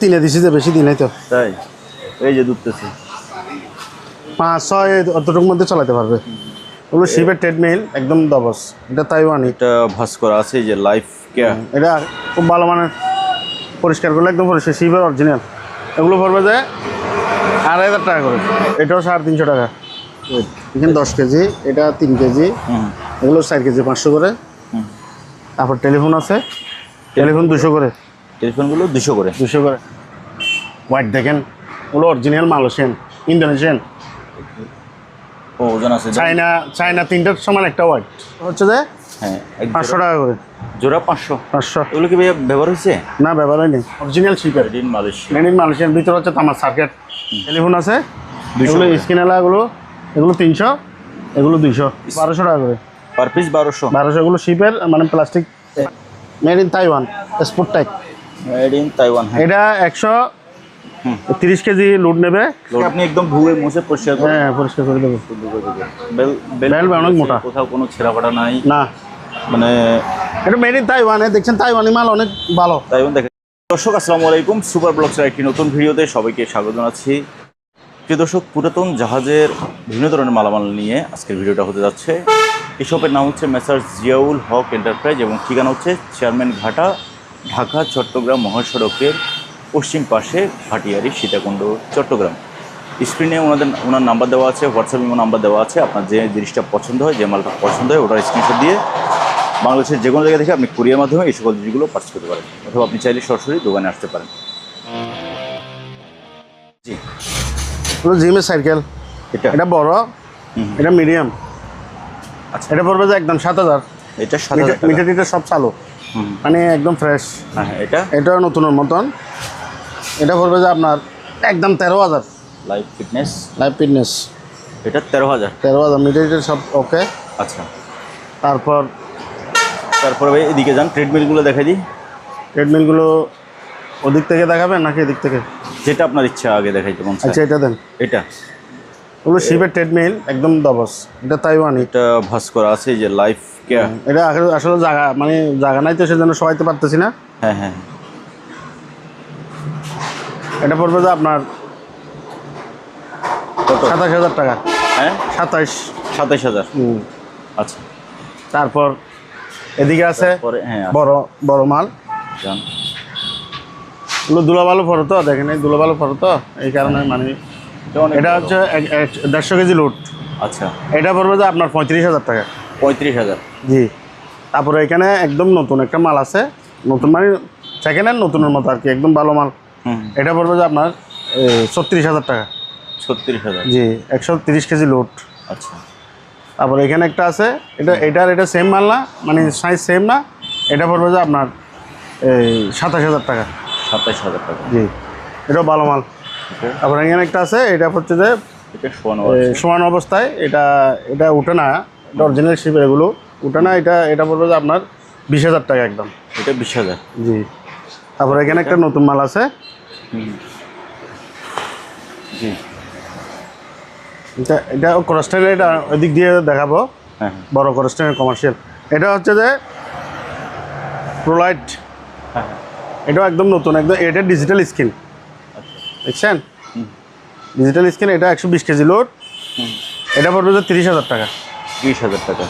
তিনে দিছি যে বেশি দিন তো তাই এই যে দুধতেছে 5-6 অতটুকুর মধ্যে চালাতে পারবে। ওগুলো শিপের ট্রেডমিল একদম দবস। এটা তাইওয়ানি। এটা ভাস করা আছে এই যে লাইফ কেয়ার। এটা খুব ভালো মানের, পরিষ্কার করলে একদম পরিষ্কার, শিপের অরিজিনাল। এগুলো পড়বে যে 2500 টাকা করে। এটাও 350 টাকা। এখানে 10 কেজি, এটা 3 কেজি, এগুলো 4 কেজি 500 করে। তারপর টেলিফোন আছে, টেলিফোন 200 করে। টেলিফোনগুলো 200 করে। 200 করে। হোয়াইট দেখেন, ওগুলো অরিজিনাল মালয়েশিয়ান, ইন্দোনেশিয়ান। ও ওজন আছে চায়না 3টার সমান একটা হোয়াইট হচ্ছে যে হ্যাঁ 500 টাকা করে জোড়া। 500 500। এগুলো কি ভাইয়া ব্যবহার হয়েছে? না, ব্যবহার হয়নি, অরিজিনাল শিপের। Made in Malaysia. Made in মালয়েশিয়ার ভিতরে হচ্ছে তামার সার্কিট। টেলিফোন আছে, এগুলো স্ক্রিনালাগুলো, এগুলো 300, এগুলো 200, 1200 টাকা করে পার পিস। 1200। এগুলো শিপের মানে plastic, made in Taiwan, sport type. Made in Taiwan. এটা 130 কেজি লোড নেবে। আপনি একদম ধুয়ে মুছে পরিষ্কার করে, হ্যাঁ, পরিষ্কার করে দেবো। বেল অনেক মোটা, কোথাও কোনো ছেঁড়া ফাটা নাই না। মানে এটা মেড ইন তাইওয়ানে, দেখছেন তাইওয়ানি মাল অনেক ভালো। তাইওয়ান দেখেন। দর্শক আসসালামু আলাইকুম, সুপার ব্লগসের একটি নতুন ভিডিওতে সবাইকে স্বাগত জানাচ্ছি। প্রিয় দর্শক, পুরাতন জাহাজের বিভিন্ন ধরনের মালামাল নিয়ে আজকের ভিডিওটা হতে যাচ্ছে। এই শপের নাম হচ্ছে মেসার্স জিয়াউল হক এন্টারপ্রাইজ এবং ঠিকানা হচ্ছে চেয়ারম্যান ঘাটা, ঢাকা চট্টগ্রাম মহাসড়কের পশ্চিম পাশে, ভাটিয়ারি, সীতাকুণ্ড, চট্টগ্রাম। স্ক্রিনে ওনার নাম্বার দেওয়া আছে, হোয়াটসঅ্যাপ ইমো নাম্বার দেওয়া আছে। আপনার যে জিনিসটা পছন্দ হয়, যে মালটা পছন্দ হয়, ওটার স্ক্রিনশট দিয়ে বাংলাদেশের যে কোনো জায়গা থেকে আপনি কুরিয়ার মাধ্যমে এই সকল জিনিসগুলো পার্চেস করতে পারেন, অথবা আপনি চাইলে সরাসরি দোকানে আসতে পারেন। জি, জিমের সাইকেল, এটা বড়, এটা মিডিয়াম। আচ্ছা, এটা পড়বে যে একদম 7000। এটা 7000 টাকা। মিটার সব চালু, মানে একদম ফ্রেশ। হ্যাঁ, এটা নতুনের মতন। এটা পড়বে যে আপনার একদম 13000। লাইফ ফিটনেস এটা 13000 মিটার সব ওকে। আচ্ছা, তারপরে ভাই এদিকে যান, ট্রেডমিলগুলো দেখাই দিই। ট্রেডমিলগুলো ওদিক থেকে দেখাবেন নাকি এদিক থেকে? যেটা আপনার ইচ্ছা আগে দেখাইতে মন চায়। আচ্ছা, এটা দেন। এটা ওগুলো শিপের ট্রেডমিল একদম দবস। এটা তাইওয়ানি। এটা ভাস করা আছে এই যে লাইফ কেয়ার। এটা আসলে জায়গা নাই তো, সেজন্য সবাইতে পারতেছি না। হ্যাঁ হ্যাঁ। এটা পড়বে যে আপনার 27000 টাকা। হ্যাঁ, 27000। আচ্ছা, তারপর এদিকে আছে হ্যাঁ বড় মাল। যান, এগুলো দুলাভালো ফটো তো, দেখেন এই দুলাভালো ফটো তো, এই কারণে মানে এটা হচ্ছে 150 কেজি লোড। আচ্ছা, এটা পড়বে যে আপনার 35000 টাকা। 35000। জি। তারপরে এখানে একদম নতুন একটা মাল আছে, নতুন মানে সেকেন্ড হ্যান্ড, নতুনের মতো আর কি, একদম ভালো মাল। এটা পড়বে যে আপনার 36000 টাকা। 36000। জি, 130 কেজি লোড। আচ্ছা, তারপরে এখানে একটা আছে, এটা সেম মাল না, মানে সাইজ সেম না। এটা পড়বে যে আপনার 27000 টাকা। 27000 টাকা। জি, এটাও ভালো মাল। তারপরে এখানে একটা আছে, এটা হচ্ছে যে এটা সমান অবস্থায়, এটা উঠে না, এটা অরিজিনাল শিপের, এগুলো উঠে না। এটা পড়বে যে আপনার 20000 টাকা একদম। এটা 20000। জি। তারপরে এখানে একটা নতুন মাল আছে। জি, এটা ক্রসটাইনের, এটা ওইদিক দিয়ে দেখাবো। হ্যাঁ, বড় ক্রসটাইনের কমার্শিয়াল। এটা হচ্ছে যে প্রোলাইট। হ্যাঁ, এটাও একদম নতুন, একদম। এটা ডিজিটাল স্ক্রিন, দেখছেন? Digital screen. এটা 120 কেজি লোড। এটা পড়বে যে 30000 টাকা। 30000 টাকা।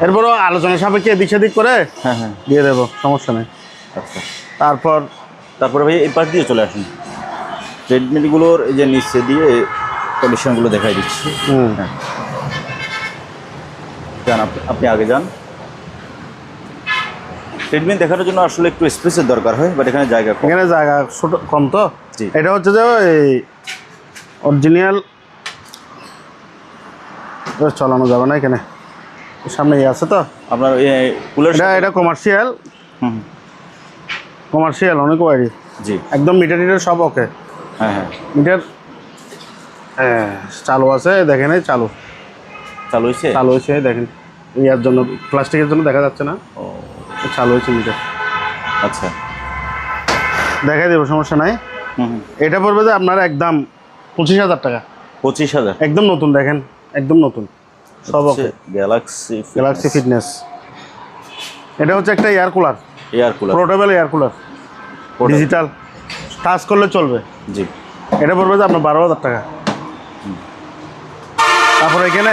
এরপরও আলোচনা সাপেক্ষে এদিক সেদিক করে হ্যাঁ হ্যাঁ, দিয়ে দেবো, সমস্যা নেই। আচ্ছা, তারপর ভাই এই পাশ দিয়ে চলে আসুন। ট্রেডমিলগুলোর এই যে নিচে দিয়ে কন্ডিশনগুলো দেখাই দিচ্ছি। হ্যাঁ, যান, আপনি আগে যান। ট্রেডমিল দেখানোর জন্য আসলে একটু স্পেসের দরকার হয়, বাট এখানে জায়গা ছোট কম তো। জি। এটা হচ্ছে যে এই অরিজিনাল চালানো যাবে না, এখানে সামনে আছে তো আপনার কুলার। এটা কমার্শিয়াল। অনেক ওয়ারি। জি, একদম মিটার সব ওকে। হ্যাঁ হ্যাঁ, মিটার চালু আছে, দেখেন এই চালু হয়েছে, দেখেন। ইয়ার জন্য, প্লাস্টিকের জন্য দেখা যাচ্ছে না। ও, চালু হয়েছে মিটার। আচ্ছা, দেখাই দেবো, সমস্যা নাই। এটা পড়বে যে আপনার একদম 25000 টাকা। 25000 একদম নতুন, দেখেন, একদম নতুন, সব ওকে। Galaxy fitness. এটা হচ্ছে একটা air cooler, portable air cooler, digital, কাজ করলে চলবে। জি। এটা পড়বে যে আপনার 12,000 টাকা। তারপর এখানে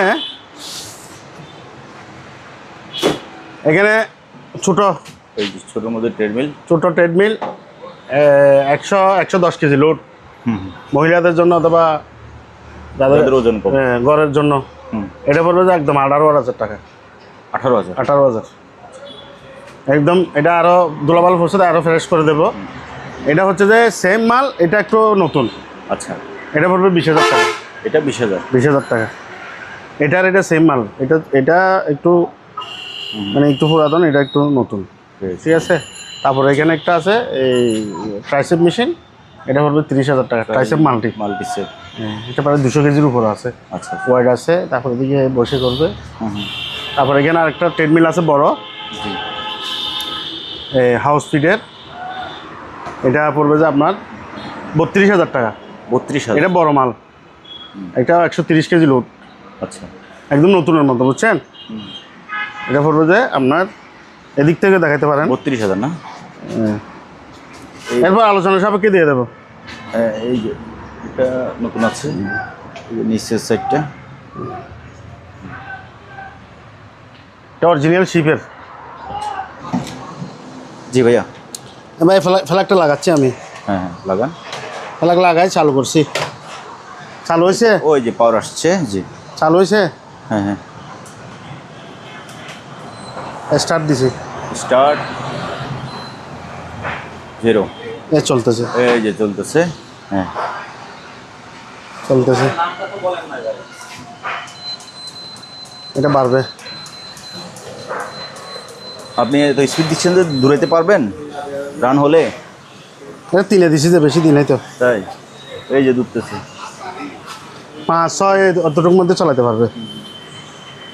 ছোট, এই যে ছোটোর মধ্যে ট্রেডমিল। ছোট ট্রেডমিল 110 কেজি লোড, মহিলাদের জন্য অথবা যাদের ওজন কম, ঘরের জন্য। এটা পড়বে যে একদম 18,000 টাকা। 18,000। 18,000 একদম। এটা আরও দুলাবাল পড়ছে, আরও ফ্রেশ করে দেবো। এটা হচ্ছে যে সেম মাল, এটা একটু নতুন। আচ্ছা, এটা পড়বে 20,000 টাকা। এটা 20,000। 20,000 টাকা। এটার এটা সেম মাল, এটা একটু মানে একটু পুরাতন, এটা একটু নতুন, ঠিক আছে। তারপরে এখানে একটা আছে এই ট্রাইসেপ মেশিন, এটা পড়বে 30,000 টাকা। Tricep multi set. এটা প্রায় 200 কেজির উপরে আছে। আচ্ছা, ওয়াইড আছে। তারপরে দিকে বসে করবে। তারপরে এখানে আরেকটা ট্রেডমিল আছে বড়, হাউস স্পিডের। এটা পড়বে যে আপনার 32,000 টাকা। 32,000। এটা বড় মাল, এটা 130 কেজি লোড। আচ্ছা, একদম নতুনের মতো, বুঝছেন। এটা পড়বে যে আপনার এদিক থেকে দেখাতে পারেন 32,000 না? এরপর আলোচনা সাপেক্ষে দিয়ে দেবো। এই যে এটা নতুন আছে, এই যে নিচের সাইডটা। এটা অরিজিনাল শিপের। জি ভাইয়া। ভাই ফ্ল্যাগটা লাগাচ্ছি আমি। হ্যাঁ, লাগান। ফ্ল্যাগ লাগাই চালু করছি। চালু হয়েছে? ওই যে পাওয়ার আসছে। জি, চালু হয়েছে। হ্যাঁ, স্টার্ট দিছি। স্টার্ট 0। চলতেছে, এই যে চলতেছে। হ্যাঁ, চলতেছে। এটা বাড়বে। আপনি তো স্পিড দিচ্ছেন যে দূরাইতে পারবেন রান হলে? এটা 3 দিছি, যে বেশি দিন তো। তাই এই যে দুধতেছে 5-6 অতটুকুর মধ্যে চালাতে পারবে।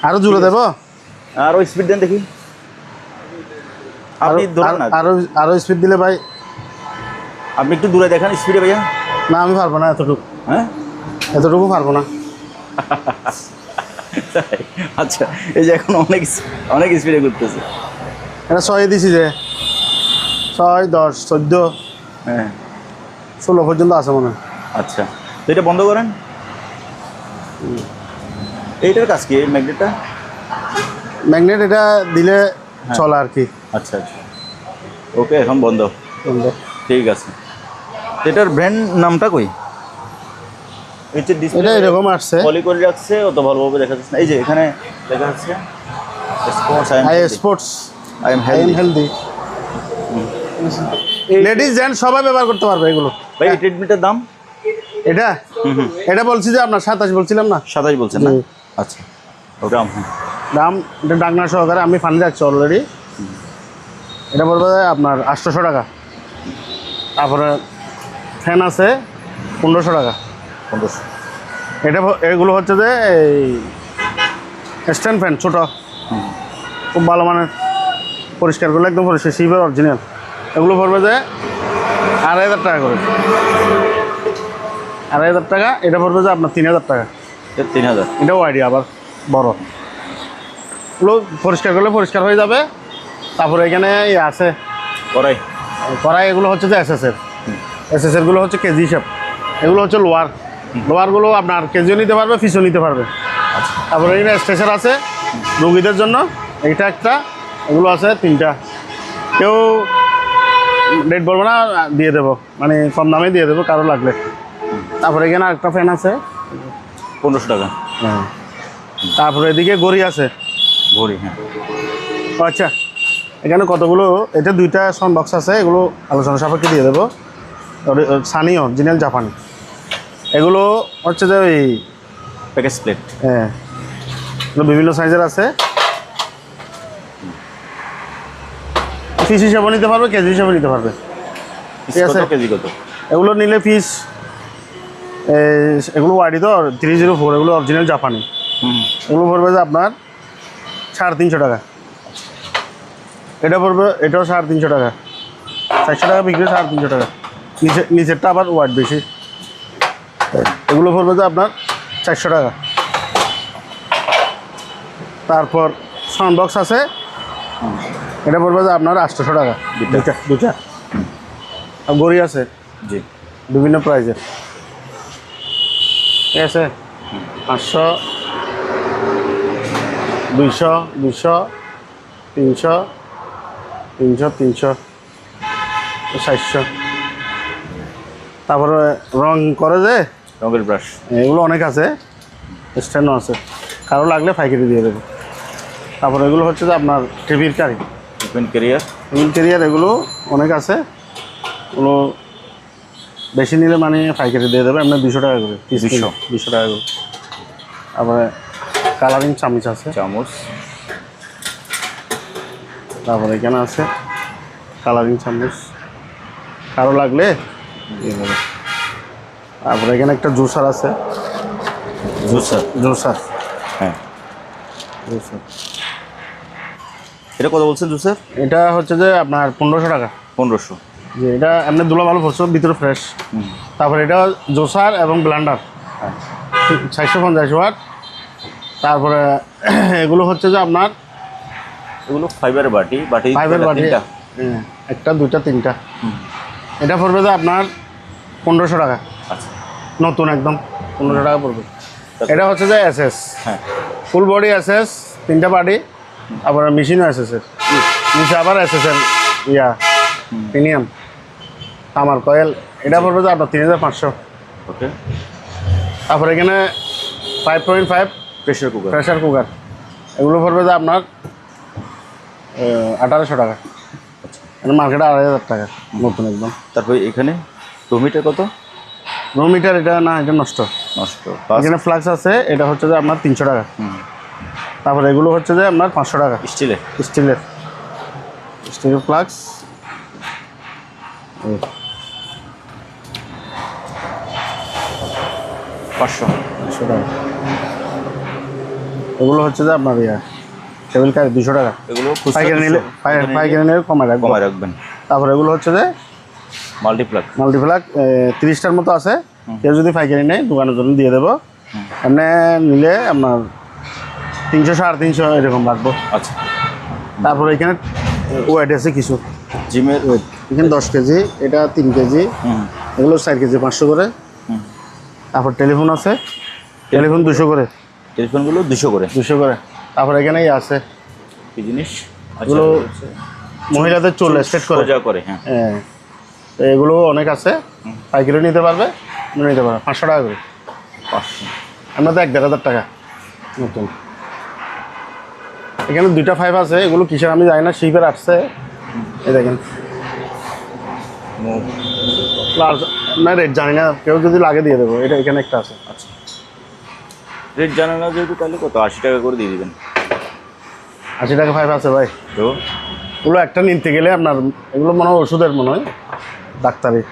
আরো জোরে দেবো? আরও স্পিড দেন দেখি। আপনি ধরুন না, আরো স্পিড দিলে ভাই। আপনি একটু দূরে দেখান স্পিডে ভাইয়া। না, আমি পারবো না এতটুকু। হ্যাঁ, এতটুকু পারবো না। আচ্ছা, এই যে এখন অনেক স্পিডে ঘুরতেছে। এটা 6 দিছি, যে 6, 10, 14, হ্যাঁ, 16 পর্যন্ত আছে মনে হয়। আচ্ছা, তো এটা বন্ধ করেন। এইটার কাজ কি, এই ম্যাগনেটটা? ম্যাগনেট এটা দিলে চলে আর কি। আচ্ছা, ওকে, এখন বন্ধ। ঠিক আছে। এটার ব্র্যান্ড নামটা কই? এটা এরকম আসছে, পলি করে রাখছে, অত ভালোভাবে দেখা যাচ্ছে না। এই যে এখানে লেখা আছে sports, I am healthy. Ladies gents সবাই ব্যবহার করতে পারবে এগুলো। ভাই, এই ট্রিটমেন্টের দাম? এটা বলছি যে আপনার 27 বলছিলাম না? 27 বলছেন না? আচ্ছা, দাম দাম এটা ডাকনা সহকারে আমি ফানি রাখছি অলরেডি। এটা পড়বে আপনার 800 টাকা। তারপরে ফ্যান আছে 1500 টাকা। 1500। এগুলো হচ্ছে যে এই স্ট্যান্ড ফ্যান, ছোট, খুব ভালো মানের, পরিষ্কার করলে একদম পরিষ্কার, শিপের অরিজিনাল। এগুলো পড়বে যে 2,500 টাকা করে। 2,500 টাকা। এটা পড়বে যে আপনার 3,000 টাকা। 3,000। এটাও আইডিয়া আবার বড়। এগুলো পরিষ্কার করলে পরিষ্কার হয়ে যাবে। তারপরে এখানে আছে কড়াই। এগুলো হচ্ছে যে এসএসের গুলো হচ্ছে কেজি হিসাব। এগুলো হচ্ছে লোয়ারগুলো আপনার কেজিও নিতে পারবে, পিসও নিতে পারবে। তারপরে এখানে স্ট্রেচার আছে রোগীদের জন্য, এইটা একটা। এগুলো আছে 3টা। কেউ রেট বলবো না, দিয়ে দেবো, মানে কম দামে দিয়ে দেবো কারো লাগলে। তারপরে এখানে আরেকটা ফ্যান আছে 1500 টাকা। হ্যাঁ। তারপরে এদিকে গড়ি আছে। ঘড়ি, হ্যাঁ। আচ্ছা, এখানে কতগুলো, এটা 2টা সাউন্ড বক্স আছে, এগুলো আলোচনা সাপেক্ষে দিয়ে দেবো। সানি অরিজিনাল জাপানি। এগুলো হচ্ছে যে ওই প্যাকেজ প্লেট। হ্যাঁ, এগুলো বিভিন্ন সাইজের আছে। পিস হিসাবে নিতে পারবে, কেজি হিসাবে নিতে পারবে। ঠিক আছে। কেজি কত? এগুলো নিলে পিস, এগুলো ওয়াইডি তো 304, এগুলো অরিজিনাল জাপানি। এগুলো পড়বে যে আপনার 350 টাকা। এটা পড়বে, এটাও 350 টাকা। 400 টাকা বিক্রি, 350 টাকা। নিচেরটা আবার ওয়াট বেশি। এগুলো পড়বে যে আপনার 400 টাকা। তারপর সাউন্ড বক্স আছে, এটা পড়বে যে আপনার 800 টাকা। দুটা। আর গড়ি আছে জি। বিভিন্ন প্রাইজের, ঠিক আছে। 500, 200, 200, 300, 300, 300, 400। তারপরে রং করে যে রঙের ব্রাশ। এগুলো অনেক আছে, স্ট্যান্ডও আছে, কারো লাগলে পাইকারি দিয়ে দেবো। তারপরে এগুলো হচ্ছে যে আপনার টিভির কারি, ওপেন ক্যারিয়ার। টেবিল ক্যারিয়ার, এগুলো অনেক আছে। এগুলো বেশি নিলে মানে পাইকারি দিয়ে দেবে আপনার 200 টাকা করে, 200 টাকা করে। তারপরে কালারিং চামচ আছে, চামচ। তারপরে এখানে আছে কালারিং চামচ, কারো লাগলে দিয়ে দেবে। তারপরে এখানে একটা জুসার আছে, জুসার। জুসার, হ্যাঁ, জুসার। এটা কত বলছেন জুসার? এটা হচ্ছে যে আপনার 1500 টাকা। 1500। যে এটা এমনি দুলা ভালো পড়ছে, ভিতরে ফ্রেশ। তারপরে এটা জুসার এবং ব্লেন্ডার, 450 ওয়াট। তারপরে এগুলো হচ্ছে যে আপনার এগুলো ফাইবারের বাটি। ফাইভের বাটি, তিনটা? হ্যাঁ, একটা, দুইটা, তিনটা। এটা পড়বে যে আপনার 1500 টাকা, আচ্ছা। নতুন একদম 1500 টাকা পড়বে। এটা হচ্ছে যে এসএস, হ্যাঁ, ফুল বডি এসএস, 3টা বাটি। তারপরে মেশিনও এসএসের, নিচে আবার এসএসের ইয়া প্রিমিয়াম তামার কয়েল। এটা পড়বে যে আপনার 3500। ওকে। তারপরে এখানে 5.5 প্রেসার কুকার। প্রেশার কুকার, এগুলো পড়বে যে আপনার 1800 টাকা। মানে মার্কেটে 2500 টাকা, নতুন একদম। তারপরে এখানে রুমিটার কত? রুম মিটার এটা না, এটা নষ্ট। নষ্ট। এখানে ফ্লাক্স আছে, এটা হচ্ছে যে আপনার 300 টাকা। তারপরে এগুলো হচ্ছে যে আপনার 500 টাকা, স্টিলের। স্টিলের, স্টিলের ফ্লাক্স। 500 টাকা। এগুলো হচ্ছে যে আপনার ইয়া টেবিল কারি, 200 টাকা। এগুলো পাইকারি নিলে, পাইকারি নিলে কমায় রাখবো। কমায় রাখবেন। তারপরে এগুলো হচ্ছে যে মাল্টিপ্লাক। মাল্টিপ্লাক, 30টার মতো আছে। কেউ যদি পাইকারি নেয় দোকানের জন্য দিয়ে দেবো। এমনি নিলে আপনার 300, 350 এরকম রাখবো। আচ্ছা। তারপরে এখানে ওয়েট আছে কিছু, জিমের ওয়েট এখানে 10 কেজি, এটা 3 কেজি, এগুলো 4 কেজি 500 করে। তারপর টেলিফোন আছে, টেলিফোন 200 করে, টেলিফোনগুলো 200 করে। 200 করে। তারপর এখানে আছে কি জিনিস? এগুলো মহিলাদের চুল স্ট্রেট করে, সোজা করে। হ্যাঁ, হ্যাঁ। তো এগুলো অনেক আছে, পাইকারি নিতে পারবে, নিতে পারবে 500 টাকা করে। 500। আমরা তো 1,500 টাকা নতুন। এখানে 2টা 5 আছে, এগুলো কিসের আমি জানি না, শিপের আসছে। এই দেখেন, না রেট জানি না, কেউ যদি লাগে দিয়ে দেবো। এটা এখানে একটা আছে। আচ্ছা, রেট জানা না যেহেতু, তাহলে কত? 80 টাকা করে দিয়ে দিবেন। 80 টাকা 5 আছে ভাই। তো এগুলো একটা নিতে গেলে আপনার, এগুলো মনে হয় ওষুধের, মনে হয় ডাক্তারি।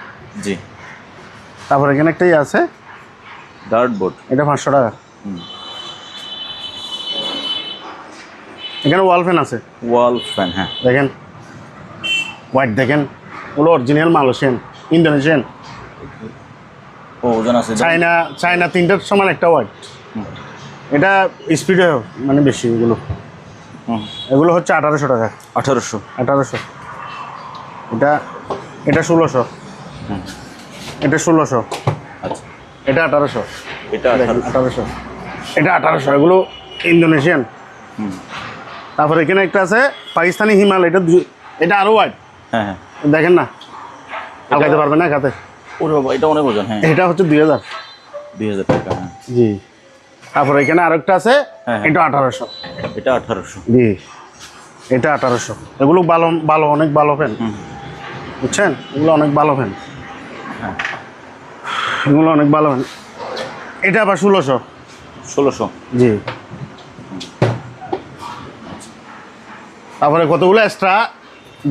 জি। তারপর এখানে একটাই আছে, ডার্ট বোর্ড। এটা 500 টাকা। এখানে ওয়াল ফ্যান আছে, ওয়াল ফ্যান। হ্যাঁ, দেখেন হোয়াইট, দেখেন ওগুলো অরিজিনাল মালয়েশিয়ান, ইন্দোনেশিয়ান, ও ওজন আছে। চায়না, 3টার সমান একটা হোয়াইট। এটা স্পিডে মানে বেশি। এগুলো এগুলো হচ্ছে 1800 টাকা। 1800। 1800। এটা 1600। এটা 1600। আচ্ছা, এটা 1800। এটা 1800। এটা 1800। এগুলো ইন্দোনেশিয়ান। তারপরে এখানে একটা আছে পাকিস্তানি হিমাল, এটা আরও হোয়াইট। হ্যাঁ হ্যাঁ, দেখেন না, আলগাইতে পারবে না খাতে। ওরে বাবা, এটা অনেক ওজন। হ্যাঁ, এটা হচ্ছে 2000। 2000 টাকা। হ্যাঁ, জি। তারপরে এখানে আরেকটা আছে, এটা 1800। এটা 1800। জি, এটা 1800। এগুলো ভালো ভালো, অনেক ভালো ফ্যান, বুঝছেন? এগুলো অনেক ভালো ফ্যান। হ্যাঁ, এগুলো অনেক ভালো ফ্যান। এটা আবার 1600। 1600। জি। তারপরে কতগুলো এক্সট্রা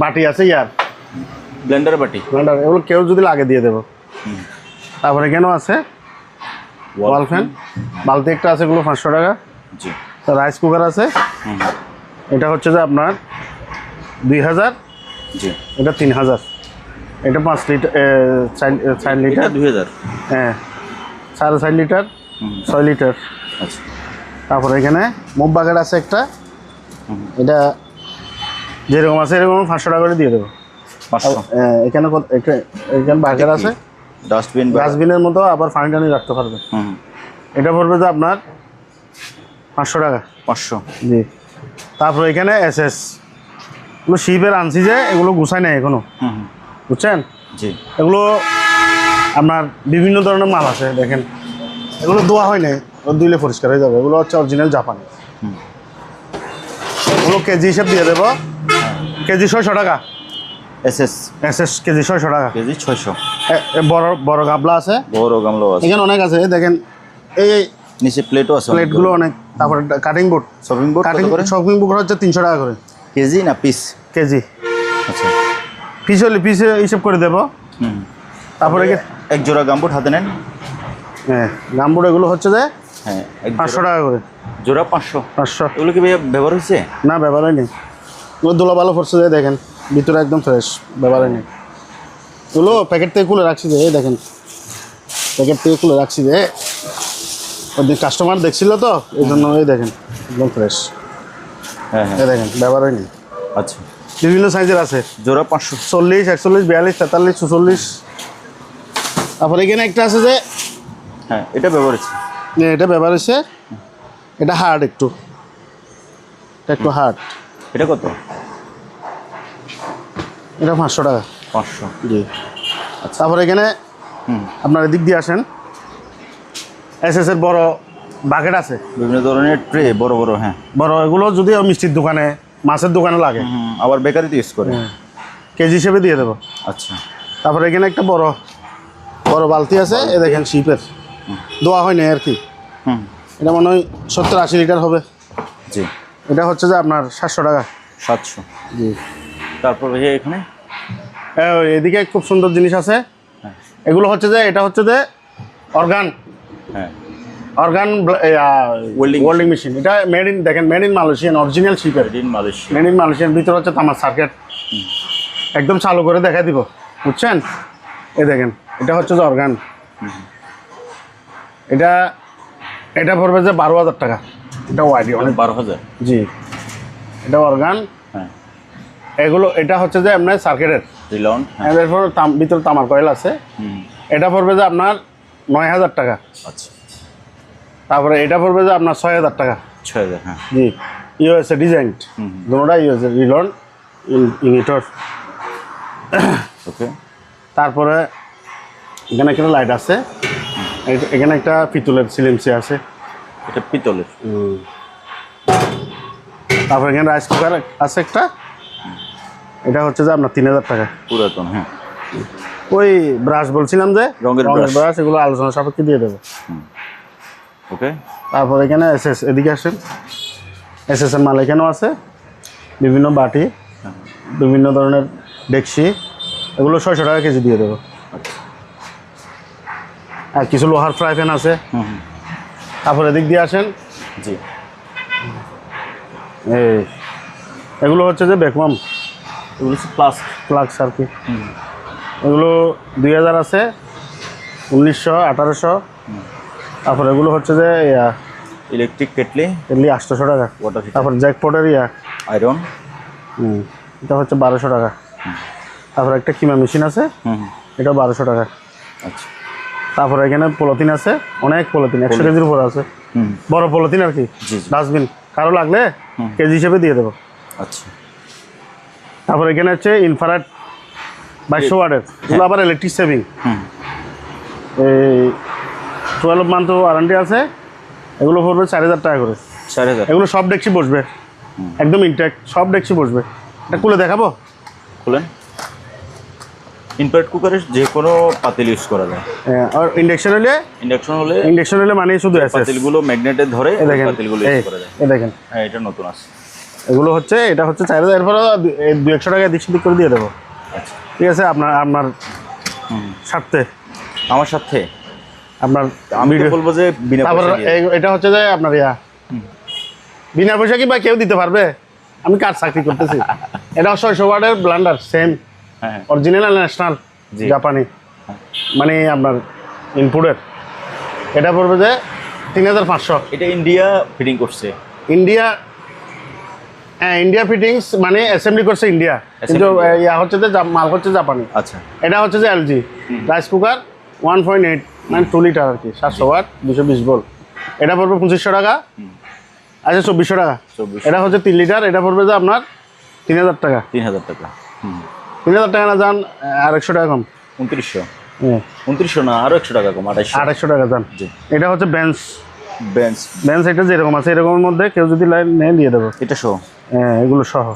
বাটি আছে ইয়ার, ব্লেন্ডার বাটি। ব্লেন্ডার, এগুলো কেউ যদি লাগে দিয়ে দেবো। তারপরে এখানেও আছে ওয়াল ফ্যান, বালতি একটা আছে, এগুলো 500 টাকা। জি। তো রাইস কুকার আছে, এটা হচ্ছে যে আপনার 2000। জি। এটা 3000। এটা 5 লিটার, 4 লিটার। 2000। হ্যাঁ, 4.5 লিটার, 6 লিটার। আচ্ছা। তারপরে এখানে মুভ বাকেট আছে একটা, এটা যেরকম আছে এরকম 500 টাকা করে দিয়ে দেবো। 500। এখানে এখানে বাকেট আছে, ডাস্টবিনের মতো আবার পানি টানি রাখতে পারবেন। হুম। এটা পড়বে যে আপনার 500 টাকা। 500। জি। তারপর এখানে এসএস এগুলো শিপের আনছি যে এগুলো গুছাই নাই এখনো, হুম হুম। বুঝছেন? জি। এগুলো আপনার বিভিন্ন ধরনের মাল আছে, দেখেন এগুলো ধোয়া হয় নাই, ধুইলে পরিষ্কার হয়ে যাবে। এগুলো হচ্ছে অরিজিনাল জাপানি। হুম। এগুলো কেজি হিসেব দিয়ে দেবো, কেজি 600 টাকা। এসএস এসএস কেজি 600 টাকা। কেজি 600। বড় বড় গাবলা আছে, বড় গামলাও আছে, এখানে অনেক আছে। এই দেখেন এই নিচে প্লেটও আছে, প্লেটগুলো অনেক। তারপরে কাটিং বোর্ড, শপিং বোর্ড কত করে? শপিং বোর্ড হচ্ছে 300 টাকা করে। কেজি না পিস? কেজি। আচ্ছা। পিস হলে পিস হিসেব করে দেবো। হুম। তারপরে এক জোড়া গামবোর্ড হাতে নেন। হ্যাঁ, গামবোর্ড এগুলো হচ্ছে যে হ্যাঁ, 500 টাকা করে জোড়া। 500। 500। এগুলো কি ভাইয়া ব্যবহার হয়েছে? না, ব্যবহার হয়নি। এগুলো দোলা ভালো পড়ছে যে, দেখেন ভিতরে একদম ফ্রেশ, ব্যবহার হয়নি। এগুলো প্যাকেট থেকে খুলে রাখছি যে, এই দেখেন প্যাকেট থেকে খুলে রাখছি যে, ওদের কাস্টমার দেখছিল তো এই জন্য। এই দেখেন একদম ফ্রেশ। হ্যাঁ হ্যাঁ। এই দেখেন ব্যবহার হয়নি। আচ্ছা। বিভিন্ন সাইজের আছে, জোড়া 500। 40, 41, 42, 43, 44। তারপরে এখানে একটা আছে যে, হ্যাঁ, এটা ব্যবহার হয়েছে। এটা ব্যবহার হয়েছে, এটা হার্ড একটু, এটা একটু হার্ড। এটা কত? এটা 500 টাকা। 500। জি। তারপরে এখানে হুম। আপনার এদিক দিয়ে আসেন, এসএস এর বড় বাকেট আছে, বিভিন্ন ধরনের ট্রে, বড় বড়। হ্যাঁ, বড়। এগুলো যদি মিষ্টির দোকানে, মাছের দোকানে লাগে, হুম, আবার বেকারিতে ইউজ করে। কেজি হিসেবে দিয়ে দেবো। আচ্ছা। তারপরে এখানে একটা বড় বড় বালতি আছে, এ দেখেন শিপের, ধোয়া হয় না আর কি। হুম। এটা মনে হয় 70-80 লিটার হবে। জি। এটা হচ্ছে যে আপনার 700 টাকা। 700। জি। তারপর ভাইয়া এখানে এদিকে খুব সুন্দর জিনিস আছে। হ্যাঁ। এগুলো হচ্ছে যে, এটা হচ্ছে যে অর্গান হ্যাঁ অর্গান Welding ওয়েল্ডিং মেশিন। এটা মেড ইন, দেখেন মেড ইন মালয়েশিয়ান, অরিজিনাল শিপের। মালয়েশিয়া। Made in Malaysian. ভিতরে হচ্ছে তামার সার্কিট, একদম চালু করে দেখা দিব, বুঝছেন? এই দেখেন এটা হচ্ছে যে অর্গান। এটা এটা পড়বে যে 12,000 টাকা। এটা ওয়াইডি অনেক। 12,000। জি। এটা অর্গান। হ্যাঁ। এগুলো এটা হচ্ছে যে আপনার সার্কিটের রিলন। এরপর ভিতরে তামার কয়েল আছে। হুম। এটা পড়বে যে আপনার 9,000 টাকা। আচ্ছা। তারপরে এটা পড়বে যে আপনার 6,000 টাকা। 6,000। হ্যাঁ। জি। ইউএসএ ডিজাইন, হুম। দুটোটা ইউএসএ রিলন ইমিটর। ওকে। তারপরে এখানে একটা লাইট আছে, এখানে একটা পিতলের সিলিমসি আছে। এটা পিতলের। তারপরে এখানে রাইস কুকার আছে একটা, এটা হচ্ছে যে আপনার 3,000 টাকা। পুরাতন। হ্যাঁ। ওই ব্রাশ বলছিলাম যে, রঙের ব্রাশ, এগুলো আলোচনা সাপেক্ষে দিয়ে দেবো। ওকে। তারপর এখানে এসএস, এদিকে আসেন, এসএস এর মাল এখানেও আছে। বিভিন্ন বাটি, বিভিন্ন ধরনের ডেকসি, এগুলো 600 টাকা কেজি দিয়ে দেবো। আচ্ছা। আর কিছু লোহার ফ্রাই প্যান আছে। হুম হুম। তারপর এদিক দিয়ে আসেন, জি। এই এগুলো হচ্ছে যে বেকমাম এগুলো প্লাস প্লাগস আর কি। এগুলো 2000 আছে, 1900, 1800। তারপর এগুলো হচ্ছে যে ইলেকট্রিক কেটলি, এগুলি 800 টাকা। ওয়াটার হিটার, তারপর জ্যাকপটের আয়রন। এটা হচ্ছে 1200 টাকা। তারপর একটা কিমা মেশিন আছে, হুম। এটা 1200 টাকা। আচ্ছা। তারপরে এখানে পলিথিন আছে, অনেক পলিথিন, 100 কেজির উপর আছে। হুম। বড় পলিথিন আর কি, জি জি। ডাস্টবিন। কারো লাগলে কেজি হিসেবে দিয়ে দেবো। আচ্ছা। তারপর এখানে হচ্ছে ইনফ্রারেড 2200 ওয়াটের, এগুলো আবার ইলেকট্রিক সেভিং। হুম। এই 12 মান্থ ওয়ারেন্টি আছে। এগুলো পড়বে 4,000 টাকা করে। 4,000। এগুলো সব ডেকসি বসবে, একদম ইনটেক, সব ডেকসি বসবে। এটা খুলে দেখাবো? খুলেন। ইনফ্রারেড কুকারে যে কোনো পাতিল ইউজ করা যায়। আর ইন্ডাকশন হলে, ইন্ডাকশন হলে মানে শুধু এসএস পাতিলগুলো ম্যাগনেটে ধরে এই দেখেন, পাতিলগুলো ইউজ করা যায়। এই দেখেন, হ্যাঁ, এটা নতুন আছে। এগুলো হচ্ছে, এটা হচ্ছে 4,000। এরপরে 200 টাকা দিক সেদিক করে দিয়ে দেবো। আচ্ছা। ঠিক আছে, আপনার স্বার্থে, আমার সাথে আপনার আমি তো বলবো যে বিনা তারপর পয়সা দিয়ে। এটা হচ্ছে যে আপনার বিনা পয়সা কি বা কেউ দিতে পারবে? আমি কার চাকরি করতেছি? এটা 600 ওয়াটের ব্লান্ডার, সেম হ্যাঁ। অরিজিনাল ন্যাশনাল জি। জাপানি, মানে আপনার ইনপুটের। এটা পড়বে যে 3,500। এটা ইন্ডিয়া ফিটিং করছে। ইন্ডিয়া, হ্যাঁ ইন্ডিয়া ফিটিংস, মানে অ্যাসেম্বলি করছে ইন্ডিয়া, কিন্তু ইয়া হচ্ছে যে মাল হচ্ছে জাপানি। আচ্ছা। এটা হচ্ছে যে এলজি রাইস কুকার, 1.8 মানে 2 লিটার আর কি, 700 ওয়াট 220 ভোল্ট। এটা পড়বে 2500 টাকা। আচ্ছা 2400 টাকা। 2400 এটা হচ্ছে 3 লিটার, এটা পড়বে যে আপনার 3000 টাকা। 3000 টাকা। 3000 টাকা না যান, আর 100 টাকা কম। 2900। হ্যাঁ 2900 না, আরো 100 টাকা কম, 2800। 2800 টাকা যান। জি। এটা হচ্ছে বেঞ্চ। বেঞ্চ এটা যেরকম আছে এরকমের মধ্যে কেউ যদি লাইন নিয়ে দিয়ে দেবো। এটা সহ? হ্যাঁ এগুলো সহ।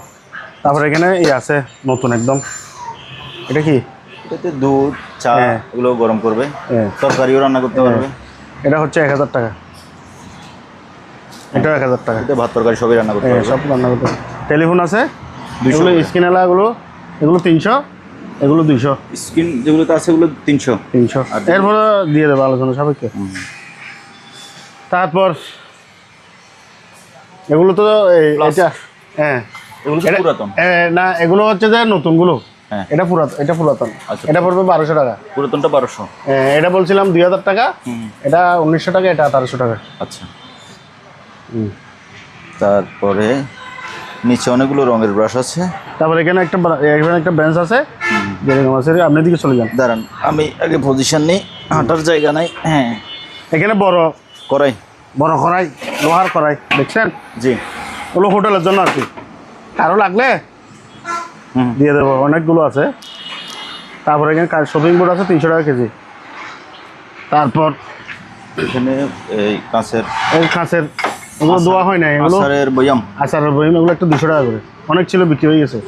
তারপরে এখানে আছে নতুন একদম, এটা কি? এটাতে দুধ চা হ্যাঁ। এগুলো গরম করবে, হ্যাঁ। তরকারিও রান্না করতে পারবে। এটা হচ্ছে 1000 টাকা। এটা 1000 টাকা। এতে ভাত তরকারি সবই রান্না করতে পারবে। সব রান্না করতে। টেলিফোন আছে 200 এগুলো করে। স্ক্রিন এলাগুলো, এগুলো 300, এগুলো 200। স্ক্রিন যেগুলোতে আছে এগুলো 300। 300 এরপরে দিয়ে দেবো আলোচনা সাপেক্ষে। তারপর এগুলো তো Plus। এটা হ্যাঁ এগুলো তো পুরাতন। না এগুলো হচ্ছে যে নতুনগুলো। হ্যাঁ। এটা পুরাতন। আচ্ছা। এটা পড়বে 1200 টাকা। পুরাতনটা 1200। এটা বলছিলাম 2000 টাকা, এটা 1900 টাকা, এটা 1800 টাকা। আচ্ছা। তারপরে নিচে অনেকগুলো রঙের ব্রাশ আছে। তারপরে এখানে একটা বেঞ্চ আছে যেরকম আছে, আপনি দিকে চলে যান। দাঁড়ান আমি আগে পজিশন নেই, হাঁটার জায়গা নাই। হ্যাঁ এখানে বড় করাই। কড়াই, লোহার কড়াই দেখছেন? জি। ওগুলো হোটেলের জন্য আর কি, আরও লাগলে দিয়ে দেবো, অনেকগুলো আছে। তারপরে এখানে শপিং বোর্ড আছে 300 টাকা কেজি। তারপর এখানে এই কাঁচের এই কাঁচের, এগুলো দোয়া হয় না, এগুলো আচারের বয়াম। আচারের বইম, এগুলো একটু 200 টাকা করে, অনেক ছিল বিক্রি হয়ে গেছে।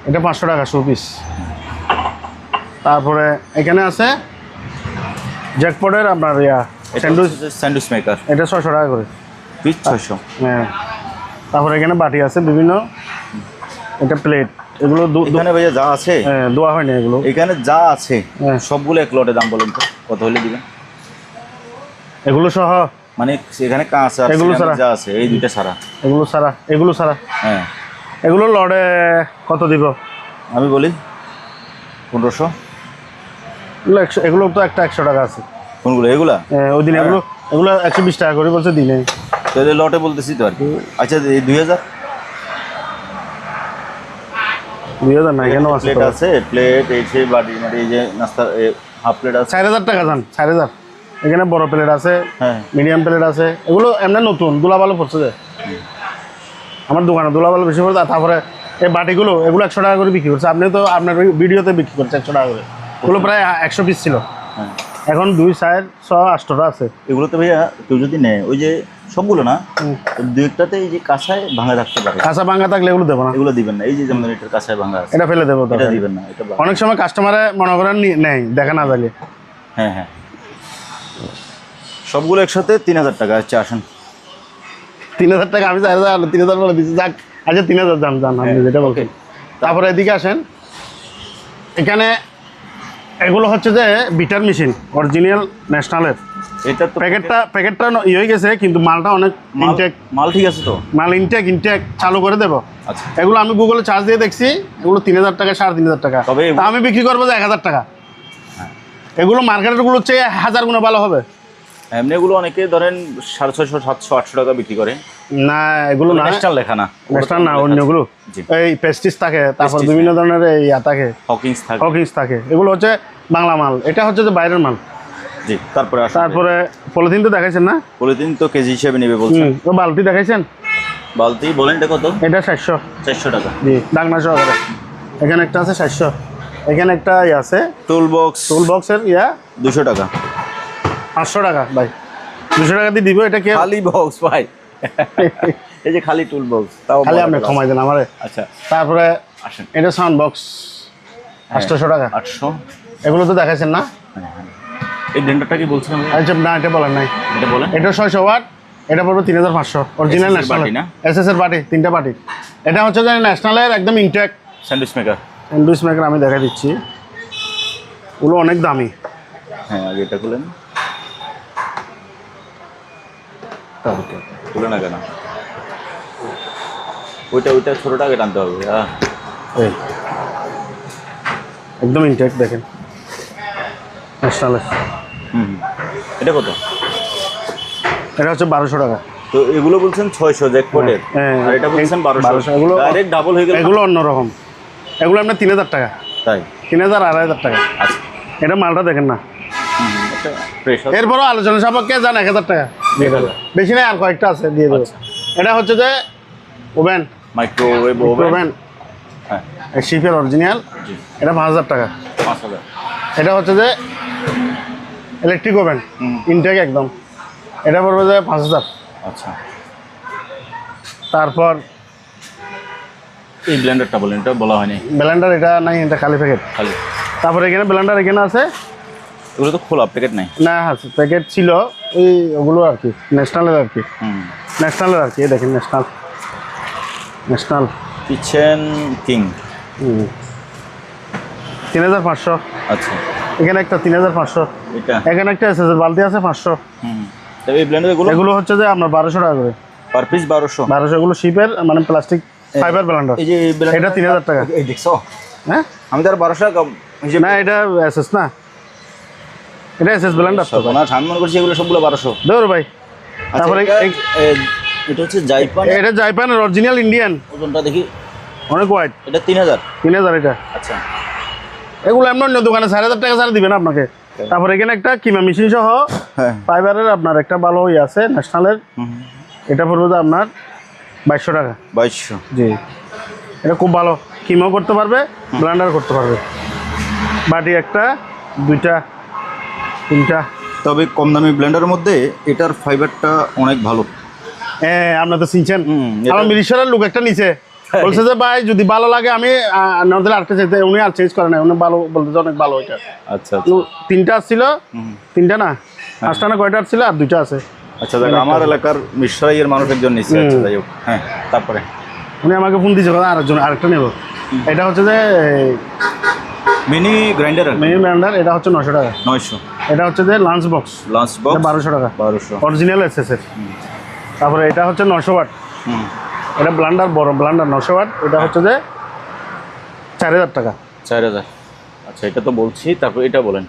এটা 500 টাকা শো পিস। তারপরে এখানে আছে জ্যাকপটের আপনার স্যান্ডউইচ মেকার, এটা 600 টাকা করে পিস 600। হ্যাঁ। তারপরে এখানে বাটি আছে বিভিন্ন, এটা প্লেট, এগুলো এখানে ভাইয়া যা আছে দোয়া হয় না এগুলো। এখানে যা আছে হ্যাঁ। সবগুলো এক লটে দাম বলুন তো কত হলে দিবেন? এগুলো সহ মানে এখানে কাঁচ আছে, এগুলো ছাড়া? যা আছে এই দুইটা ছাড়া। এগুলো ছাড়া হ্যাঁ। এগুলো লড়ে কত দিব? আমি বলি 1500। এগুলো তো একটা 100 টাকা আছে। কোনগুলো? এগুলা ওই দিন এগুলো 120 টাকা করে বলছে দিনে। তাহলে লটে বলতেছি তো আর কি। আচ্ছা এই 2000 না কেন আছে? প্লেট আছে, প্লেট এই যে বাটি মানে এই যে নাস্তার হাফ প্লেট আছে 4000 টাকা যান, 4000। এখানে বড় প্লেট আছে, হ্যাঁ। মিডিয়াম প্লেট আছে, এগুলো এমনি নতুন দুলাবালো পড়ছে যে আমার দোকানে দুলাবালো বেশি পড়ছে। তারপরে এই বাটিগুলো এগুলো 100 টাকা করে বিক্রি করছে, আপনি তো আপনার ভিডিওতে বিক্রি করছে 100 টাকা করে। এগুলো প্রায় 100 পিস ছিল, হ্যাঁ। এখন 2, 4, 6, 8টা আছে। এগুলো তো ভাইয়া কেউ যদি নেয় ওই যে সবগুলো না, দু একটাতে এই যে কাঁচায় ভাঙা থাকতে পারে। কাঁচা ভাঙা থাকলে এগুলো দেবো না, এগুলো দিবেন না। এই যে যেমন এটার কাঁচায় ভাঙা আছে এটা ফেলে দেবো। এটা দিবেন না, এটা ভাঙা। অনেক সময় কাস্টমারে মনে করেন নেই, দেখা না যাবে। হ্যাঁ হ্যাঁ, সবগুলো একসাথে 3000 টাকা। আচ্ছা আসেন। 3000 টাকা আমি 4000, 3000 বলে দিচ্ছি, যাক। আচ্ছা 3000 দাম জান আপনি যেটা বলছেন। তারপরে এদিকে আসেন, এখানে এগুলো হচ্ছে যে বিটার মেশিন, অরিজিনাল ন্যাশনালের। এটা তো প্যাকেটটা ইয়ে হয়ে গেছে, কিন্তু মালটা অনেক ইনটেক মাল ঠিক আছে তো? মাল ইনটেক চালু করে দেবো। আচ্ছা। এগুলো আমি গুগলে চার্জ দিয়ে দেখছি, এগুলো 3000 টাকা, 3500 টাকা। তবে তা আমি বিক্রি করবো যে 1000 টাকা। এগুলো মার্কেটের গুলো চেয়ে 1000 গুণ ভালো হবে। এমনি এগুলো অনেকে ধরেন 650, 700, 800 টাকা বিক্রি করে। না এগুলো না, ন্যাশনাল লেখা না, ন্যাশনাল না, অন্যগুলো জি। এই পেস্টিস থাকে, তারপর Prestige, বিভিন্ন ধরনের ইয়া থাকে, হকিংস থাকে। হকিংস থাকে। এগুলো হচ্ছে বাংলা মাল, এটা হচ্ছে যে বাইরের মাল। জি। তারপরে আসলে তারপরে পলিথিন তো দেখাইছেন না? পলিথিন তো কেজি হিসেবে নেবে বলছেন। ও বালতি দেখাইছেন? বালতি বলেন এটা কত? এটা 700। 400 টাকা। জি, ডাকনা সহকারে। এখানে একটা আছে 700। এখানে একটা আছে টুল বক্সের 200 টাকা। 500 টাকা ভাই, 200 টাকা দিয়ে দিব। এটা কি খালি বক্স ভাই? এই যে খালি টুল বক্স, তাও খালি আপনি কমাই দেন আমারে। আচ্ছা তারপরে আসেন। এটা সাউন্ড বক্স 800 টাকা। 800। এগুলো তো দেখাইছেন না? এই ডেন্টারটা কি বলছিলাম? আচ্ছা না, এটা বলেন নাই। এটা বলেন। এটা 600 ওয়াট, এটা পড়বে 3500। অরিজিনাল SS এর ন্যাশনাল বাটি না? এসএস এর বাটি, 3টা বাটি। এটা হচ্ছে যে ন্যাশনালের একদম ইনটেক স্যান্ডউইচ মেকার। Sandwich maker. আমি দেখা দিচ্ছি, ওগুলো অনেক দামি। হ্যাঁ আগে এটা খুলেন। খুলে না কেন? ওইটা ছোটটা আগে টানতে হবে। এই একদম ইনটেক দেখেন, ন্যাশনালের। এটা কত? এটা হচ্ছে 1200 টাকা। তো এগুলো বলছেন 600 জ্যাকপটের, হ্যাঁ, আর এটা বলছেন 1200। এগুলো ডাইরেক্ট ডাবল হয়ে গেল। এগুলো অন্যরকম, এগুলো আপনার 3000 টাকা, তাই? 3000, 2500 টাকা। আচ্ছা। এটা মালটা দেখেন না, আছে ফ্রেশ আছে। এরপরও আলোচনা সাপেক্ষে যান 1000 টাকা দিয়ে দেবো, বেশি নাই, আর কয়েকটা আছে দিয়ে দেবো। আচ্ছা। এটা হচ্ছে যে ওভেন, মাইক্রোওয়েভ ওভেন। ওভেন হ্যাঁ শিপের অরিজিনাল, জি, এটা 5000 টাকা। 5000। এটা হচ্ছে যে ইলেকট্রিক ওভেন, হুম। ইনটেক একদম, এটা পড়বে যে 5000। আচ্ছা, তারপর এই ব্লেন্ডারটা বলেন, এটা বলা হয়নি ব্লেন্ডার, এটা নাই, এটা খালি প্যাকেট। খালি। তারপরে এখানে ব্লেন্ডার এখানে আছে, এগুলো তো খোলা প্যাকেট নাই। না আছে প্যাকেট ছিল ওই ওগুলো আর কি, ন্যাশনালের আর কি, হুম। ন্যাশনালের আর কি, এই দেখেন ন্যাশনাল, ন্যাশনাল কিচেন কিং। 3500। আচ্ছা, এখানে একটা 3500, এটা এখানে একটা এসএসের বালতি আছে 500। হুম। তবে এই ব্লেন্ডার এগুলো এগুলো হচ্ছে যে আপনার 1200 টাকা করে, পার পিস 1200। 1200। এগুলো শিপের মানে প্লাস্টিক ফাইবার ব্লেন্ডার, এই যে এই blender- এটা 3000 টাকা। এই দেখছো, হ্যাঁ আমি তো আর 1200 টাকা হিসেবে না, এটা এসএস না, এটা এসএস ব্লেন্ডার তো না, আমি মনে করছি এগুলো সবগুলো 1200। দেবো ভাই। আচ্ছা, তারপরে এটা হচ্ছে জাইপান। এটা জাপানের অরিজিনাল ইন্ডিয়ান, ওজনটা দেখি, অনেক ওয়াইড, এটা 3000। 3000 এটা। আচ্ছা, এগুলো এমন অন্য দোকানে 4000 টাকা ছাড়া দিবেন আপনাকে। তারপরে এখানে একটা কিমা মেশিন সহ হ্যাঁ। ফাইবারের আপনার একটা ভালো ইয়ে আছে ন্যাশনালের, এটা পড়বে যে আপনার 2200 টাকা। 2200। জি, এটা খুব ভালো, কিমাও করতে পারবে, ব্লেন্ডার করতে পারবে। বাটি একটা, দুইটা, তিনটা। তবে কম দামি ব্লেন্ডারের মধ্যে এটার ফাইবারটা অনেক ভালো। হ্যাঁ, আপনার তো চিনছেন, এটা- আমার মিরিশ্বরের লোক একটা নিচে বলছে যে ভাই যদি ভালো লাগে আমি নর্দাল আর্টে চাইতে, উনি আর চেঞ্জ করে না, উনি ভালো বলতে যে অনেক ভালো এটা। আচ্ছা তিনটা আসছিল, তিনটা না 5টা না কয়টা আসছিল, আর 2টা আছে। আচ্ছা, দেখ আমার এলাকার মিশ্রাইয়ের মানুষের জন্য নিচ্ছে। আচ্ছা, যাই হোক। হ্যাঁ, তারপরে উনি আমাকে ফোন দিয়েছে কথা আরেকটা নেব। এটা হচ্ছে যে মিনি গ্রাইন্ডার মিনি ব্লেন্ডার, এটা হচ্ছে 900 টাকা। 900। এটা হচ্ছে যে লাঞ্চ বক্স, লাঞ্চ বক্স 1200 টাকা 1200। অরিজিনাল এসএসের। তারপরে এটা হচ্ছে 900 ওয়াট, হুম। এটা ব্লেন্ডার, বড় ব্লেন্ডার 900 ওয়াট, এটা হচ্ছে যে 4000 টাকা। 4000। আচ্ছা, এটা তো বলছি। তারপর এটা বলেন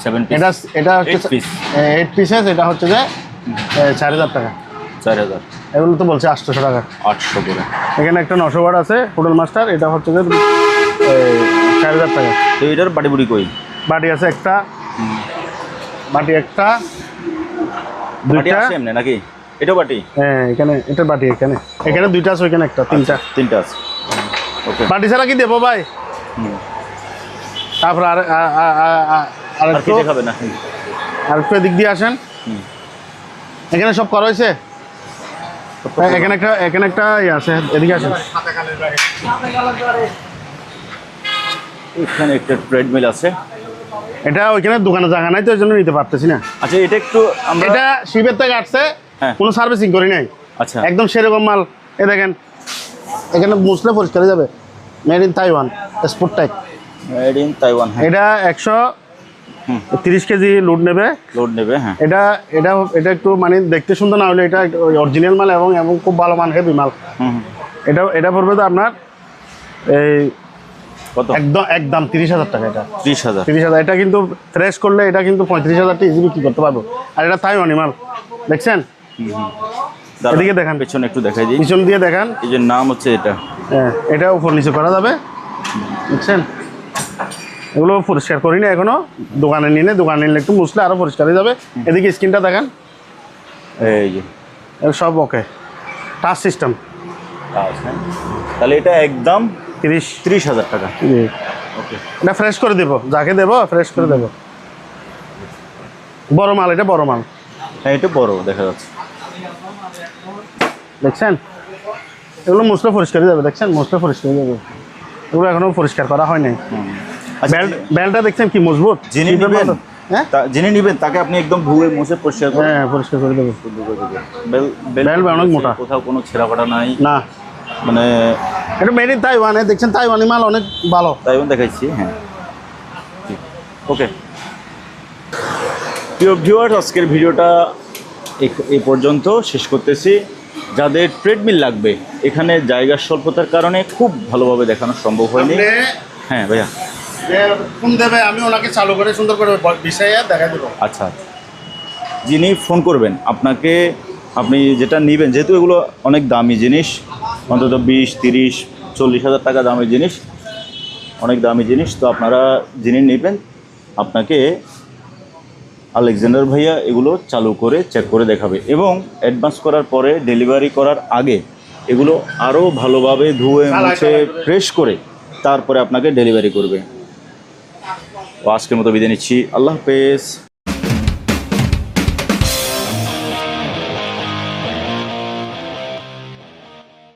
7 পিস। এটা এটা হচ্ছে 8 পিস। 8 পিসেস, এটা হচ্ছে যে 4000 টাকা। 4000। এগুলো তো বলছে 800 টাকা। 800 করে। এখানে একটা 900 ওয়াট আছে হোটেল মাস্টার, এটা হচ্ছে যে 4000 টাকা। তো এটার বাটি বুড়ি কই? বাটি আছে একটা, বাটি একটা, বাটি দুইটা। আছে এমনি নাকি? এটাও বাটি? হ্যাঁ, এখানে এটা বাটি, এখানে এখানে 2টা আছে, ওইখানে একটা, 3টা। 3টা আছে। ওকে। বাটি ছাড়া কি দেবো ভাই? তারপর আর আর কি একটু দেখাবে না? আর একটু এদিক দিয়ে আসেন, এখানে সব করা হয়েছে। এখানে একটা ইয়ে আছে, এদিকে আসেন। এখানে একটা ট্রেডমিল আছে। এটা ওইখানে দোকানে জায়গা নাই তো, ওই জন্য নিতে পারতেছি না। আচ্ছা, এটা একটু আমরা এটা শিবের থেকে আসছে, হ্যাঁ। কোনো সার্ভিসিং করি নাই, আচ্ছা, একদম সেরকম মাল। এ দেখেন, এখানে মুসলে পরিষ্কার হয়ে যাবে, made in Taiwan, sport type. Made in Taiwan. হ্যাঁ, এটা 130 কেজি লোড নেবে। লোড নেবে। হ্যাঁ, এটা এটা এটা একটু মানে দেখতে সুন্দর না হলে এটা অরিজিনাল মাল, এবং এবং খুব ভালো মান, হেভি মাল। এটা পড়বে তো আপনার এই কত? একদম 30,000 টাকা। এটা 30,000। 30,000। এটা কিন্তু ফ্রেশ করলে এটা কিন্তু 35,000 টাকা ইজি বিক্রি করতে পারবো। আর এটা তাইওয়ানি মাল, দেখছেন? এদিকে দেখান, পেছনে একটু দেখাই দিই। পিছন দিয়ে দেখান। এই যে নাম হচ্ছে এটা। হ্যাঁ, এটা উপর নিচে করা যাবে, দেখছেন? এগুলো পরিষ্কার করি না এখনো, দোকানে নিলে একটু মুছলে আরো পরিষ্কার হয়ে যাবে। এদিকে স্ক্রিনটা দেখান, এই যে এগুলো সব ওকে, টাচ সিস্টেম। আচ্ছা, তাহলে এটা একদম 30,000 টাকা। জি, ওকে। এটা ফ্রেশ করে দেবো, যাকে দেবো ফ্রেশ করে দেবো। বড় মাল, এটা বড় মাল, হ্যাঁ, এটা বড় দেখা যাচ্ছে। দেখছেন? এগুলো মুছলে পরিষ্কার হয়ে যাবে, দেখছেন? মুছলে পরিষ্কার হয়ে যাবে। এগুলো এখনো পরিষ্কার করা হয় নাই। আচ্ছা, বেলটা দেখছেন কি মজবুত। যিনি নিবেন, হ্যাঁ, যিনি নিবেন তাকে আপনি একদম ধুয়ে মুছে পরিষ্কার করে হ্যাঁ, পরিষ্কার করে দেবো। বেল অনেক মোটা, কোথাও কোনো ছেঁড়া ফাটা নাই, না মানে এটা মেড ইন তাইওয়ানে, দেখছেন? তাইওয়ানি মাল অনেক ভালো। তাইওয়ান দেখাইছি। হ্যাঁ, ওকে। প্রিয় ভিউয়ার্স, আজকের ভিডিওটা এই পর্যন্ত শেষ করতেছি। যাদের ট্রেডমিল লাগবে, এখানে জায়গার স্বল্পতার কারণে খুব ভালোভাবে দেখানো সম্ভব হয়নি। হ্যাঁ ভাইয়া, ফোন দেবে, আমি ওনাকে চালু করে সুন্দর করে বিষয়ে দেখা দেবো। আচ্ছা, যিনি ফোন করবেন আপনাকে, আপনি যেটা নেবেন, যেহেতু এগুলো অনেক দামি জিনিস, অন্তত 20, 30, 40,000 টাকা দামি জিনিস, অনেক দামি জিনিস। তো আপনারা যিনি নেবেন আপনাকে আলেকজান্ডার ভাইয়া এগুলো চালু করে চেক করে দেখাবে এবং অ্যাডভান্স করার পরে ডেলিভারি করার আগে এগুলো আরও ভালোভাবে ধুয়ে মুছে ফ্রেশ করে তারপরে আপনাকে ডেলিভারি করবে। তো আজকের মতো বিদায় নিচ্ছি, আল্লাহ হাফেজ।